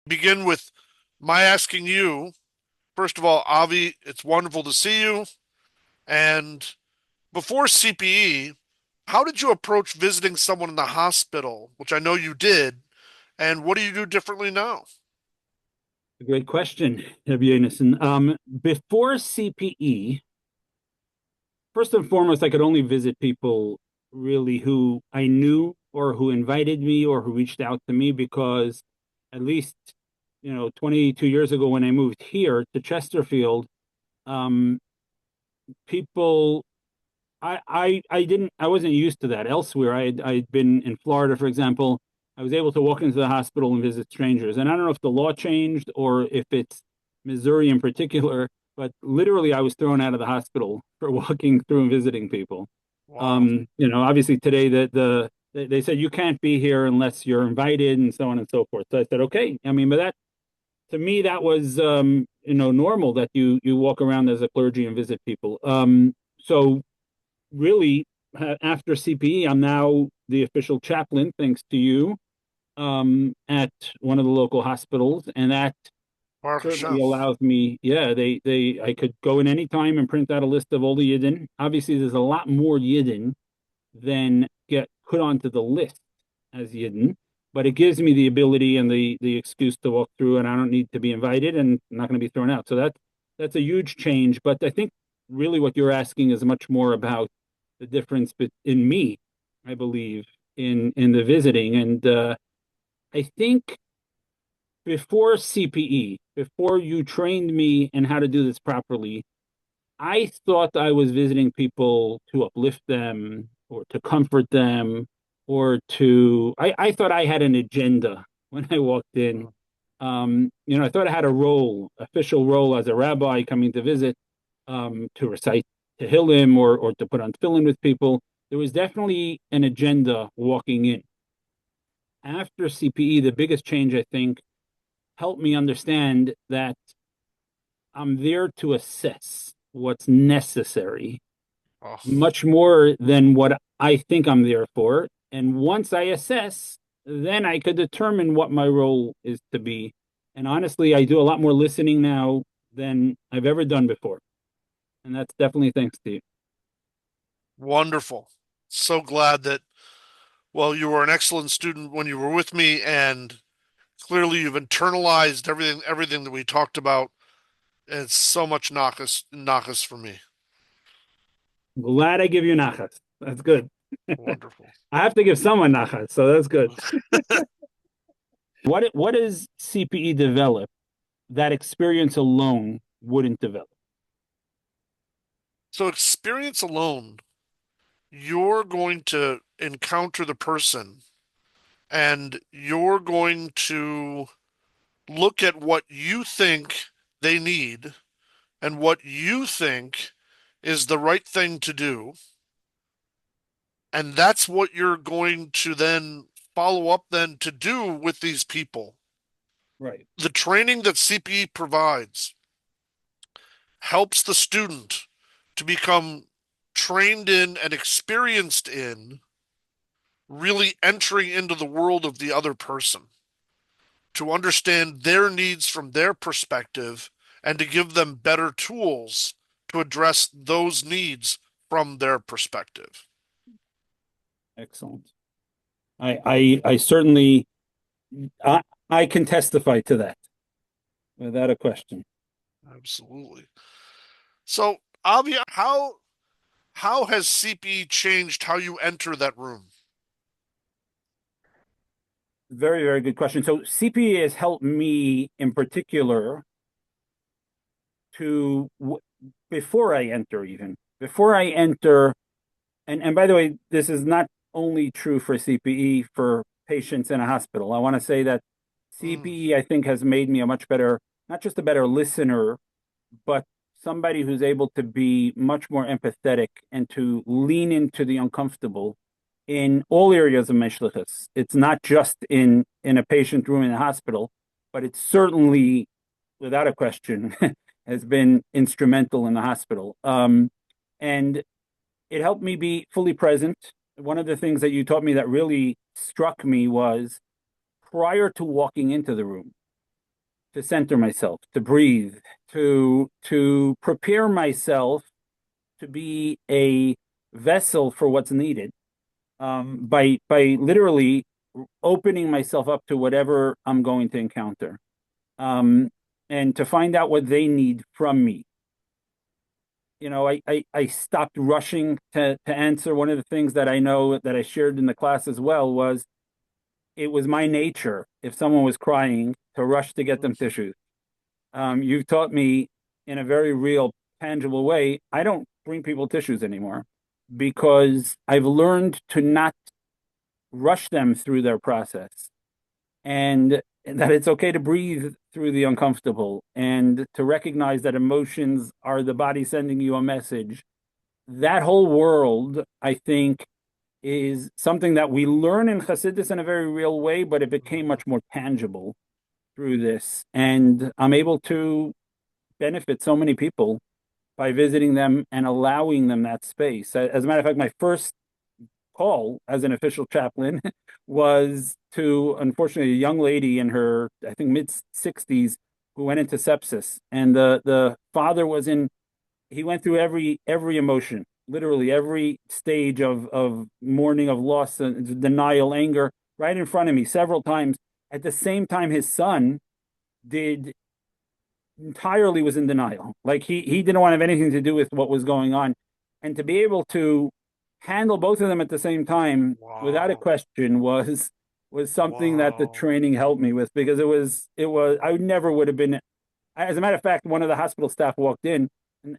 Begin with my asking you, first of all, Avi, it's wonderful to see you. And before CPE, how did you approach visiting someone in the hospital, which I know you did, and what do you do differently now? A great question, Rabbi. Before CPE, first and foremost, I could only visit people really who I knew or who invited me or who reached out to me because at least, 22 years ago when I moved here to Chesterfield, um, people, I wasn't used to that elsewhere. I'd been in Florida, for example. I was able to walk into the hospital and visit strangers. And I don't know if the law changed or if it's Missouri in particular, but literally I was thrown out of the hospital for walking through and visiting people. Wow. Obviously today they said you can't be here unless you're invited and so on and so forth. So I said, okay. I mean, but that to me that was normal that you walk around as a clergy and visit people. So really, after CPE, I'm now the official chaplain, thanks to you, at one of the local hospitals, and that Baruch certainly Hashem. allows me. Yeah, I could go in any time and print out a list of all the Yidden. Obviously, there's a lot more Yidden than get put onto the list as Yidden, but it gives me the ability and the excuse to walk through, and I don't need to be invited, and I'm not going to be thrown out. So that's a huge change. But I think really what you're asking is much more about the difference in me, I believe, in the visiting. And I think before CPE, before you trained me in how to do this properly, I thought I was visiting people to uplift them or to comfort them or I thought I had an agenda when I walked in. I thought I had a role, official role as a rabbi coming to visit, to recite Tehillim or to put on tefillin with people. There was definitely an agenda walking in. After CPE, the biggest change, I think, helped me understand that I'm there to assess what's necessary Oh, much more than what I think I'm there for. And once I assess, then I could determine what my role is to be. And honestly, I do a lot more listening now than I've ever done before. And that's definitely thanks to you. wonderful. So glad that, well, you were an excellent student when you were with me, and clearly you've internalized everything that we talked about. It's so much nachas for me. Glad I give you nachas. That's good. Wonderful. I have to give someone nachas, so that's good. What does CPE develop that experience alone wouldn't develop? So experience alone, you're going to encounter the person and you're going to look at what you think they need and what you think is the right thing to do. And that's what you're going to then follow up then to do with these people. Right. The training that CPE provides helps the student to become trained in and experienced in really entering into the world of the other person, to understand their needs from their perspective and to give them better tools to address those needs from their perspective. Excellent. I certainly I I can testify to that without a question. Absolutely. So, Avi, how has CPE changed how you enter that room? Very, very good question. So CPA has helped me in particular to before I enter, even before I enter, and by the way, this is not only true for CPE for patients in a hospital. I want to say that Mm, CPE, I think, has made me a much better, not just a better listener, but somebody who's able to be much more empathetic and to lean into the uncomfortable in all areas of meshlichus. It's not just in a patient room in a hospital, but it's certainly, without a question, has been instrumental in the hospital. And it helped me be fully present. One of the things that you taught me that really struck me was prior to walking into the room. to center myself, to breathe, to prepare myself to be a vessel for what's needed, by literally opening myself up to whatever I'm going to encounter, um, and to find out what they need from me. I stopped rushing to answer. One of the things that I know that I shared in the class as well was it was my nature, if someone was crying, to rush to get them tissues. You've taught me in a very real, tangible way. I don't bring people tissues anymore because I've learned to not rush them through their process, and that it's okay to breathe through the uncomfortable and to recognize that emotions are the body sending you a message. That whole world, I think, is something that we learn in Hasidus in a very real way, but it became much more tangible through this. And I'm able to benefit so many people by visiting them and allowing them that space. As a matter of fact, my first call as an official chaplain was to, unfortunately, a young lady in her, I think, mid 60s who went into sepsis. And the father was in, he went through every emotion, literally every stage of mourning, of loss, denial, anger, right in front of me several times. At the same time, his son did entirely was in denial. Like he didn't want to have anything to do with what was going on. And to be able to handle both of them at the same time without a Wow. question was something that the Wow. training helped me with, because it was I never would have been. As a matter of fact, one of the hospital staff walked in,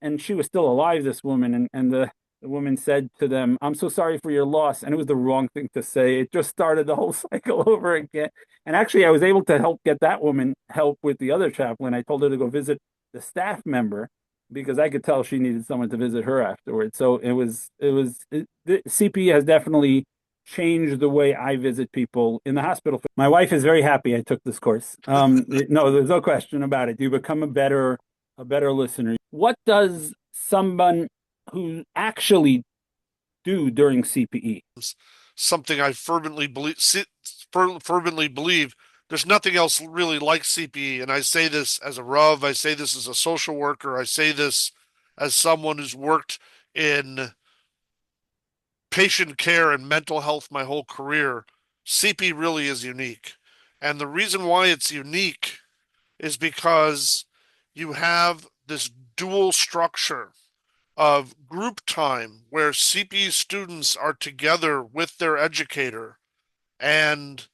and she was still alive, this woman, and the woman said to them, "I'm so sorry for your loss." And it was the wrong thing to say. It just started the whole cycle over again. And actually, I was able to help get that woman help with the other chaplain. I told her to go visit the staff member because I could tell she needed someone to visit her afterwards. So the CPE has definitely changed the way I visit people in the hospital. My wife is very happy I took this course. No, there's no question about it. You become a better listener. What does someone who actually do during CPE? Something I fervently believe. There's nothing else really like CPE, and I say this as a Rav, I say this as a social worker, I say this as someone who's worked in patient care and mental health my whole career. CP really is unique. And the reason why it's unique is because you have this dual structure of group time where CP students are together with their educator and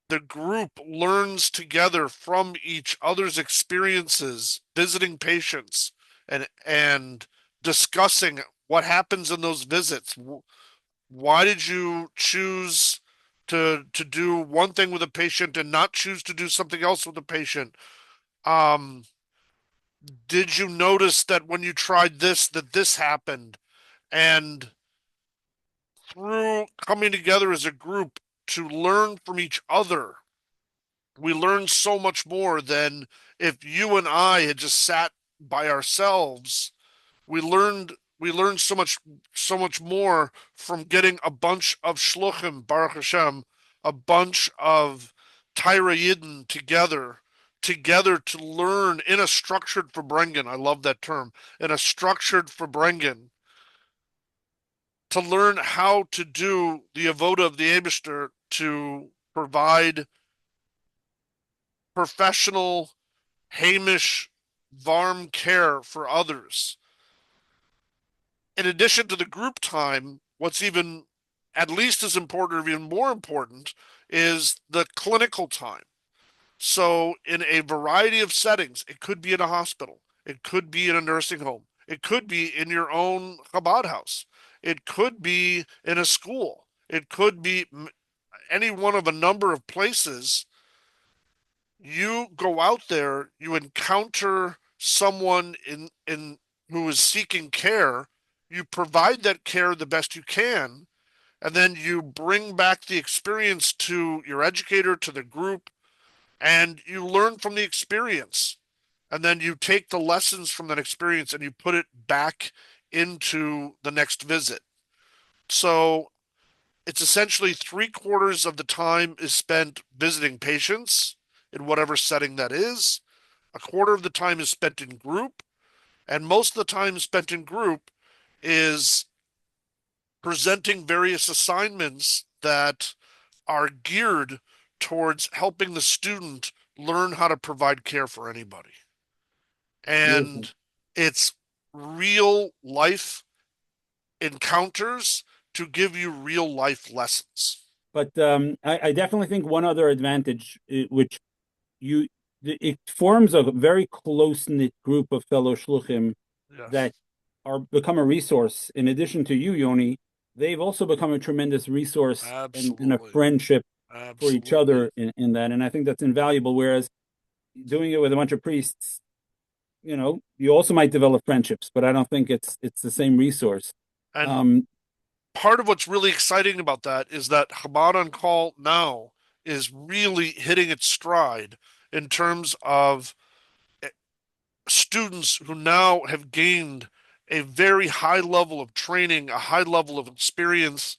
the group learns together from each other's experiences visiting patients and discussing what happens in those visits. Why did you choose to do one thing with a patient and not choose to do something else with a patient? Um, did you notice that when you tried this, that this happened? And through coming together as a group to learn from each other, we learn so much more than if you and I had just sat by ourselves. We learned so much more from getting a bunch of shluchim, Baruch Hashem, a bunch of Tyra Yidden together to learn in a structured Farbrengen. I love that term. In a structured Farbrengen, to learn how to do the avoda of the Eibishter to provide professional, Hamish, varm care for others. In addition to the group time, what's even at least as important or even more important is the clinical time. So, in a variety of settings, it could be in a hospital, it could be in a nursing home, it could be in your own Chabad house, it could be in a school, it could be any one of a number of places. You go out there, you encounter someone in who is seeking care, you provide that care the best you can, and then you bring back the experience to your educator, to the group, and you learn from the experience. And then you take the lessons from that experience and you put it back into the next visit. So it's essentially 3/4 of the time is spent visiting patients in whatever setting that is. A quarter of the time is spent in group, and most of the time spent in group is presenting various assignments that are geared towards helping the student learn how to provide care for anybody. Beautiful. And it's real life encounters to give you real life lessons. But I definitely think one other advantage, which you it forms a very close knit group of fellow shluchim Yes, that are become a resource. In addition to you, Yoni, they've also become a tremendous resource and a absolutely. friendship for each Absolutely. other in that. And I think that's invaluable. Whereas doing it with a bunch of priests, you also might develop friendships, but I don't think it's the same resource. And Um, part of what's really exciting about that is that Chabad on Call now is really hitting its stride in terms of students who now have gained a very high level of training, a high level of experience,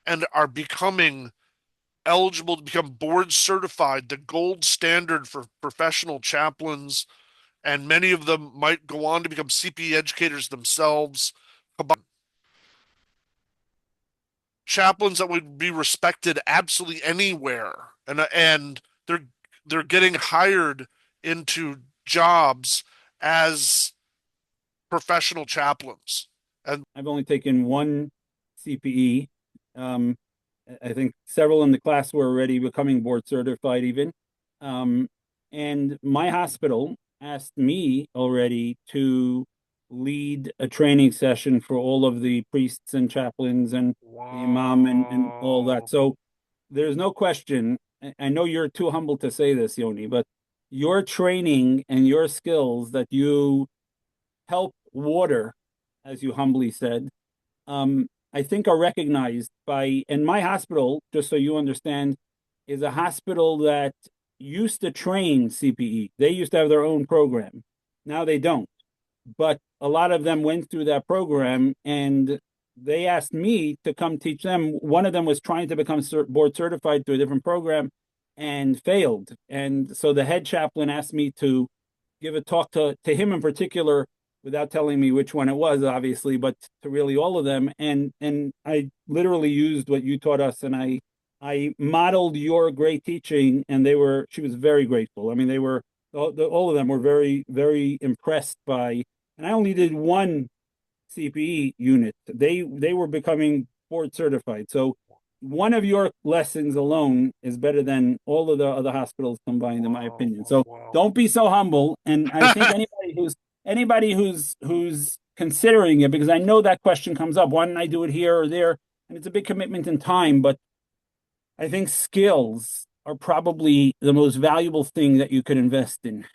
and are becoming eligible to become board certified, the gold standard for professional chaplains. And many of them might go on to become CPE educators themselves. Chaplains that would be respected absolutely anywhere, and they're getting hired into jobs as professional chaplains. And I've only taken one CPE. Um, I think several in the class were already becoming board certified, even. Um, and my hospital asked me already to lead a training session for all of the priests and chaplains and the imam and all that. wow. So there's no question. I know you're too humble to say this, Yoni, but your training and your skills that you help water, as you humbly said, I think are recognized by, and my hospital, just so you understand, is a hospital that used to train CPE. They used to have their own program. Now they don't. But a lot of them went through that program and they asked me to come teach them. One of them was trying to become board certified through a different program and failed. And so the head chaplain asked me to give a talk to him in particular without telling me which one it was, obviously, but to really all of them. And I literally used what you taught us, and I modeled your great teaching, and she was very grateful. I mean, they were all of them were very very impressed by. And I only did one CPE unit. They were becoming board certified. So one of your lessons alone is better than all of the other hospitals combined, in my Wow, opinion. wow, So wow. don't be so humble. And I think anybody who's considering it, because I know that question comes up, why don't I do it here or there? And it's a big commitment in time, but I think skills are probably the most valuable thing that you could invest in.